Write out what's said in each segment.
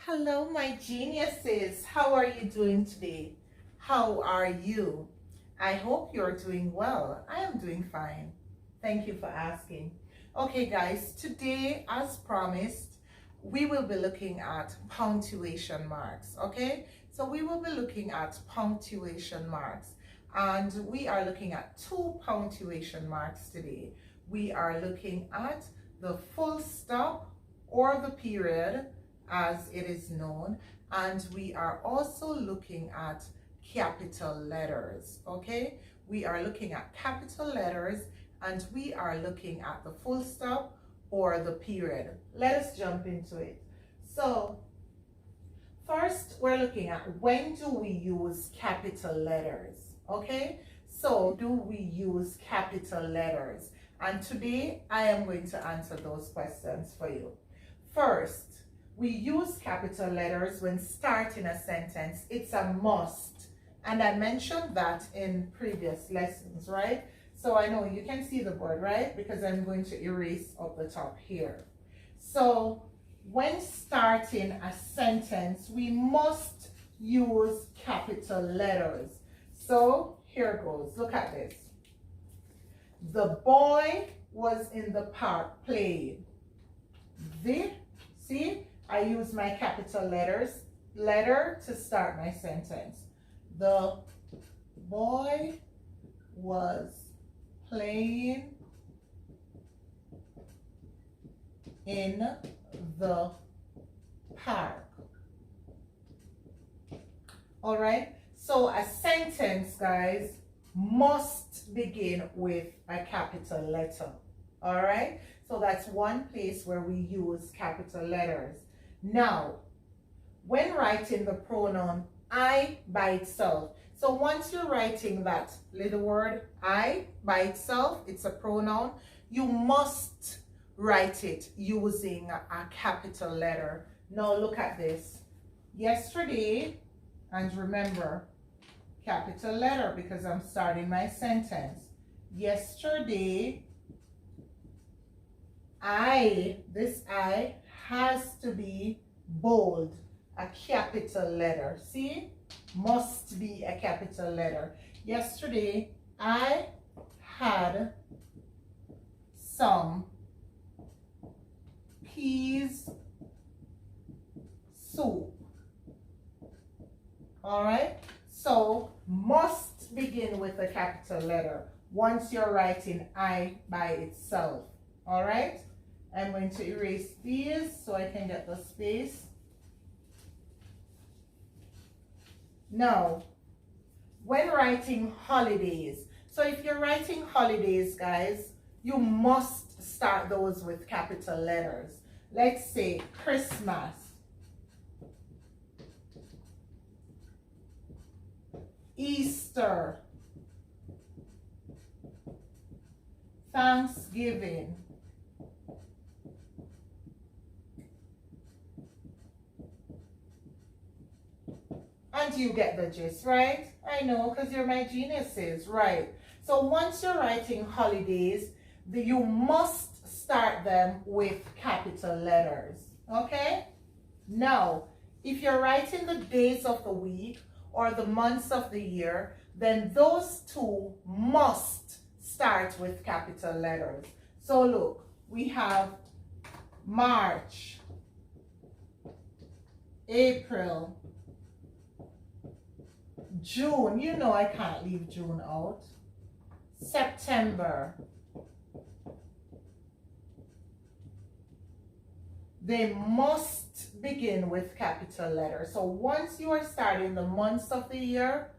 Hello, my geniuses. How are you doing today? How are you? I hope you're doing well. I am doing fine. Thank you for asking. Okay, guys, today, as promised, we will be looking at punctuation marks. Okay, so we will be looking at punctuation marks, and we are looking at two punctuation marks today. We are looking at the full stop or the period, as it is known, and we are also looking at capital letters. Okay, we are looking at capital letters, and we are looking at the full stop or the period. Let us jump into it. So first, we're looking at when do we use capital letters. Okay, so do we use capital letters? And today I am going to answer those questions for you. First, we use capital letters when starting a sentence. It's a must. And I mentioned that in previous lessons, right? So I know you can see the board, right? Because I'm going to erase up the top here. So when starting a sentence, we must use capital letters. So here goes. Look at this. The boy was in the park playing. See? I use my capital letter to start my sentence. The boy was playing in the park. All right, so a sentence, guys, must begin with a capital letter. All right, so that's one place where we use capital letters. Now, when writing the pronoun I by itself, so once you're writing that little word I by itself, it's a pronoun, you must write it using a capital letter. Now look at this. Yesterday, and remember, capital letter because I'm starting my sentence. Yesterday, this I has to be bold, a capital letter. See? Must be a capital letter. Yesterday, I had some peas soup. All right? So, must begin with a capital letter once you're writing I by itself. All right? I'm going to erase these so I can get the space. Now, when writing holidays, so if you're writing holidays, guys, you must start those with capital letters. Let's say Christmas, Easter, Thanksgiving, and you get the gist, right? I know, because you're my geniuses, right? So once you're writing holidays, you must start them with capital letters, okay? Now, if you're writing the days of the week or the months of the year, then those two must start with capital letters. So look, we have March, April, June, you know I can't leave June out. September. They must begin with capital letters. So once you are starting the months of the year,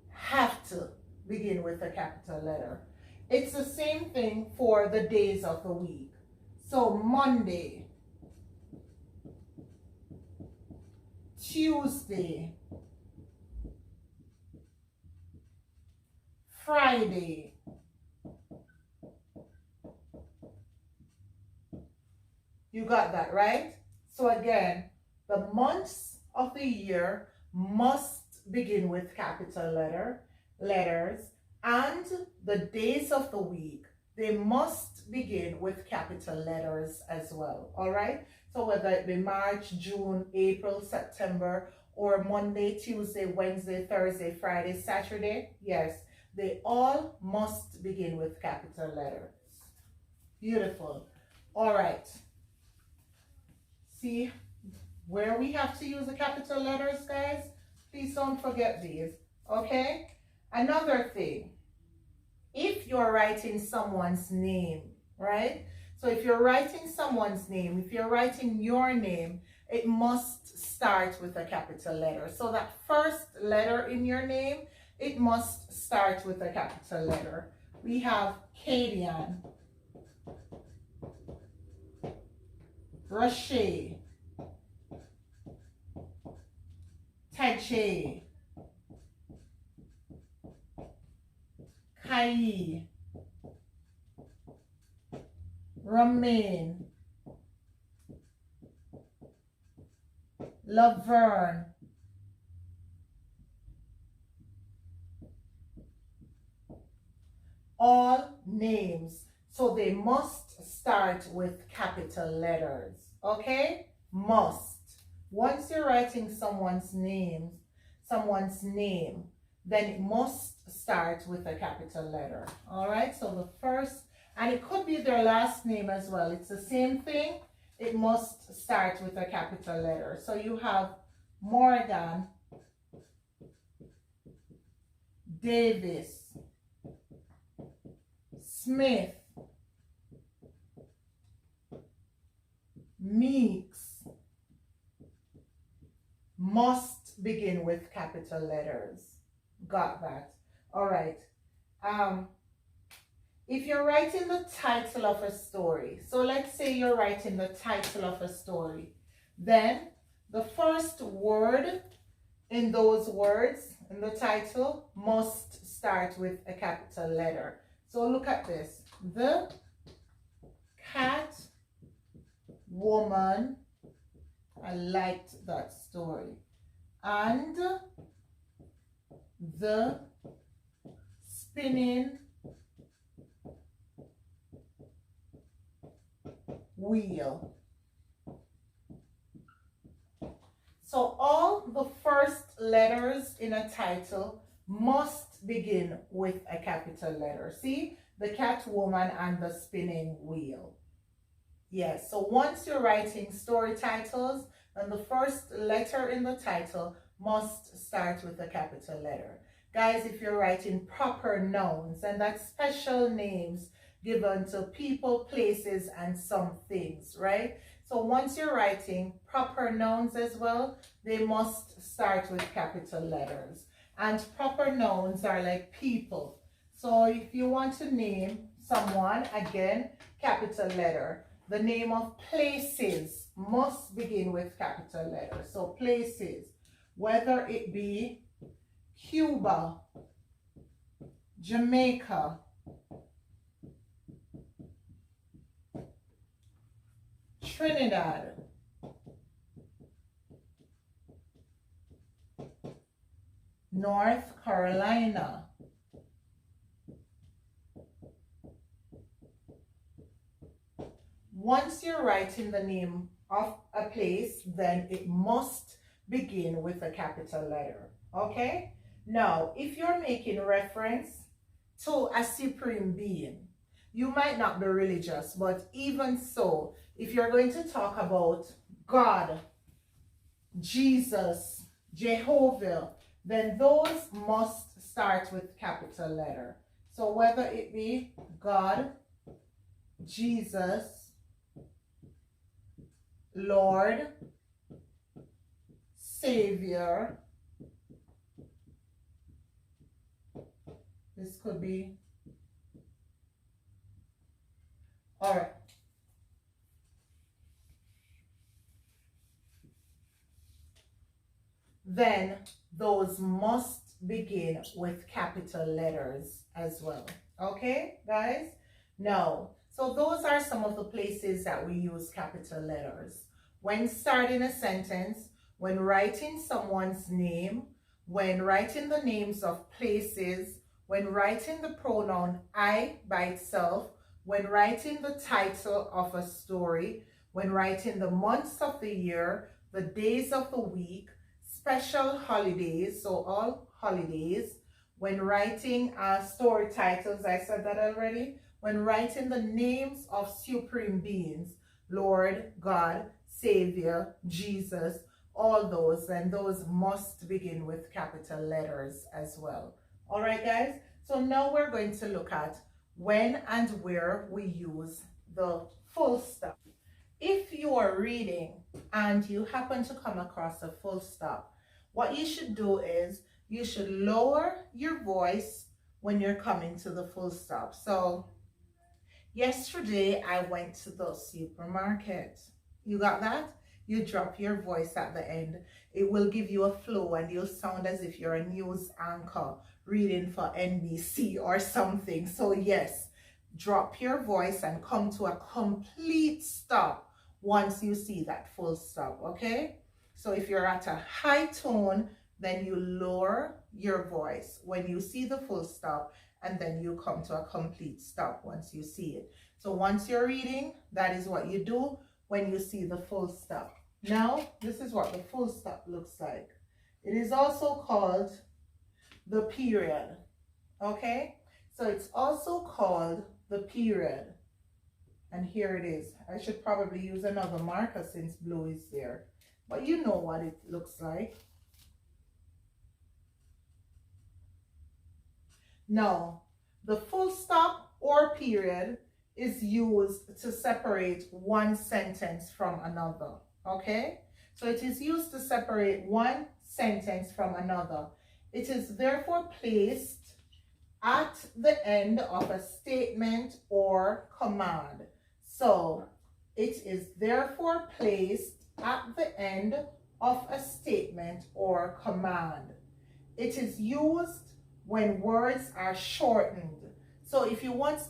have to begin with a capital letter. It's the same thing for the days of the week. So Monday, Tuesday, Friday, you got that, right? So again, the months of the year must begin with capital letters, and the days of the week, they must begin with capital letters as well. All right, So whether it be March, June, April, September, or Monday, Tuesday, Wednesday, Thursday, Friday, Saturday, yes, they all must begin with capital letters. Beautiful. All right. See where we have to use the capital letters, guys? Please don't forget these, okay? Another thing, if you're writing someone's name, right? So if you're writing someone's name, if you're writing your name, it must start with a capital letter. So that first letter in your name, it must start with a capital letter. We have Kadian, Roche, Tache, Kai, Romaine, Laverne, all names. So they must start with capital letters, okay? Must. Once you're writing someone's name, then it must start with a capital letter, all right? So the first, and it could be their last name as well. It's the same thing. It must start with a capital letter. So you have Morgan, Davis, Smith, Meeks, must begin with capital letters. Got that? All right. If you're writing the title of a story, so let's say you're writing the title of a story, then the first word in those words in the title must start with a capital letter. So look at this. The cat woman, I liked that story, and the spinning wheel. So all the first letters in a title must begin with a capital letter. See, the cat woman and the spinning wheel. Yes, so once you're writing story titles, then the first letter in the title must start with a capital letter. Guys, if you're writing proper nouns, and that's special names given to people, places, and some things, right? So once you're writing proper nouns as well, they must start with capital letters. And proper nouns are like people. So if you want to name someone, again, capital letter. The name of places must begin with capital letters. So places, whether it be Cuba, Jamaica, Trinidad, North Carolina, once you're writing the name of a place, then it must begin with a capital letter, okay? Now, if you're making reference to a supreme being, you might not be religious, but even so, if you're going to talk about God, Jesus, Jehovah, then those must start with capital letter. So whether it be God, Jesus, Lord, Savior, this could be, all right. Then those must begin with capital letters as well. Okay, guys? Now, so those are some of the places that we use capital letters. When starting a sentence, when writing someone's name, when writing the names of places, when writing the pronoun I by itself, when writing the title of a story, when writing the months of the year, the days of the week, special holidays, so all holidays, when writing story titles, I said that already, when writing the names of supreme beings, Lord, God, Savior, Jesus, all those, and those must begin with capital letters as well. All right, guys? So now we're going to look at when and where we use the full stop. If you are reading and you happen to come across a full stop, what you should do is you should lower your voice when you're coming to the full stop. So yesterday I went to the supermarket. You got that? You drop your voice at the end. It will give you a flow and you'll sound as if you're a news anchor reading for NBC or something. So yes, drop your voice and come to a complete stop once you see that full stop, okay? So if you're at a high tone, then you lower your voice when you see the full stop, and then you come to a complete stop once you see it. So once you're reading, that is what you do when you see the full stop. Now, this is what the full stop looks like. It is also called the period, okay? So it's also called the period. And here it is. I should probably use another marker since blue is there. But you know what it looks like. Now, the full stop or period is used to separate one sentence from another, okay? So it is used to separate one sentence from another. It is therefore placed at the end of a statement or command. So it is therefore placed at the end of a statement or command. It is used when words are shortened. So if you want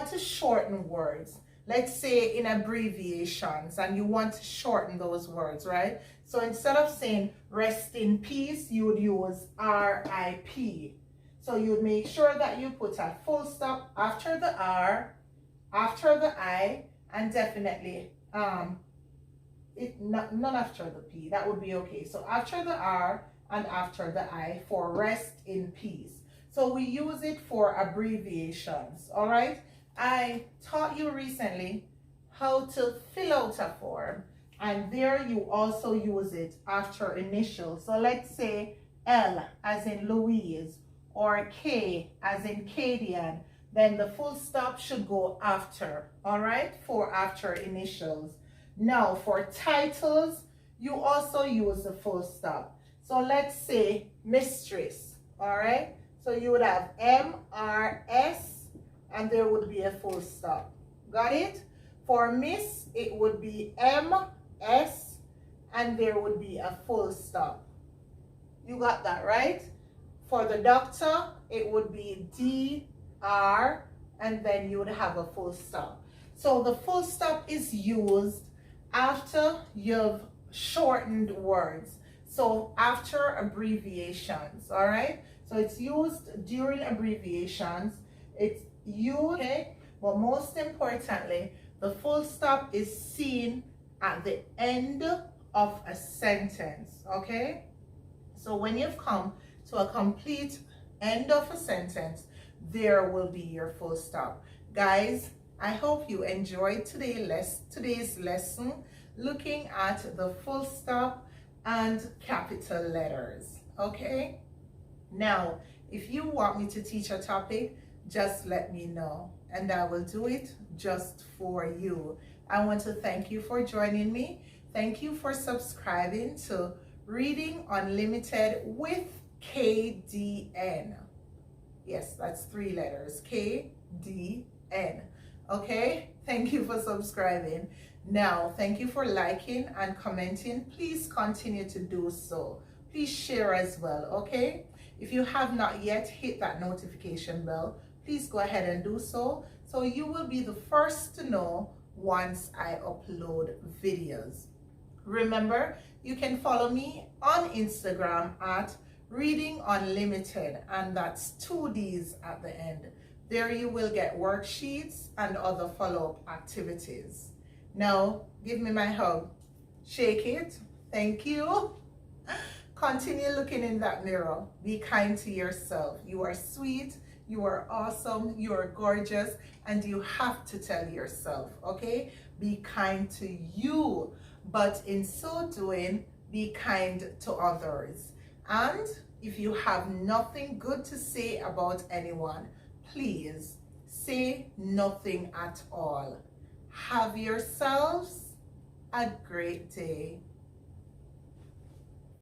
to shorten words, let's say in abbreviations, and you want to shorten those words, right? So instead of saying rest in peace, you would use RIP. So you'd make sure that you put a full stop after the R, after the I, and definitely none after the P. That would be okay. So after the R and after the I for rest in peace. So we use it for abbreviations, all right? I taught you recently how to fill out a form, and there you also use it after initials. So let's say L as in Louise or K as in Cadian, then the full stop should go after, all right, for after initials. Now for titles, you also use the full stop. So let's say mistress, all right? So you would have M-R-S, and there would be a full stop. Got it? For miss, it would be M-S, and there would be a full stop. You got that, right? For the doctor, it would be D-R, and then you would have a full stop. So the full stop is used after you've shortened words. So after abbreviations, all right? So it's used during abbreviations. It's used, okay? But most importantly, the full stop is seen at the end of a sentence, okay? So when you've come to a complete end of a sentence, there will be your full stop. Guys, I hope you enjoyed today's lesson looking at the full stop and capital letters, okay? Now, if you want me to teach a topic, just let me know and I will do it just for you. I want to thank you for joining me. Thank you for subscribing to Reading Unlimited with KDN. Yes, that's 3 letters, KDN. Okay, thank you for subscribing. Now, thank you for liking and commenting. Please continue to do so. Please share as well, okay? If you have not yet hit that notification bell, please go ahead and do so you will be the first to know once I upload videos. Remember, you can follow me on Instagram at Reading Unlimited, and that's 2 D's at the end. There you will get worksheets and other follow-up activities. Now, give me my hug. Shake it. Thank you. Continue looking in that mirror. Be kind to yourself. You are sweet. You are awesome. You are gorgeous. And you have to tell yourself, okay? Be kind to you. But in so doing, be kind to others. And if you have nothing good to say about anyone, please say nothing at all. Have yourselves a great day.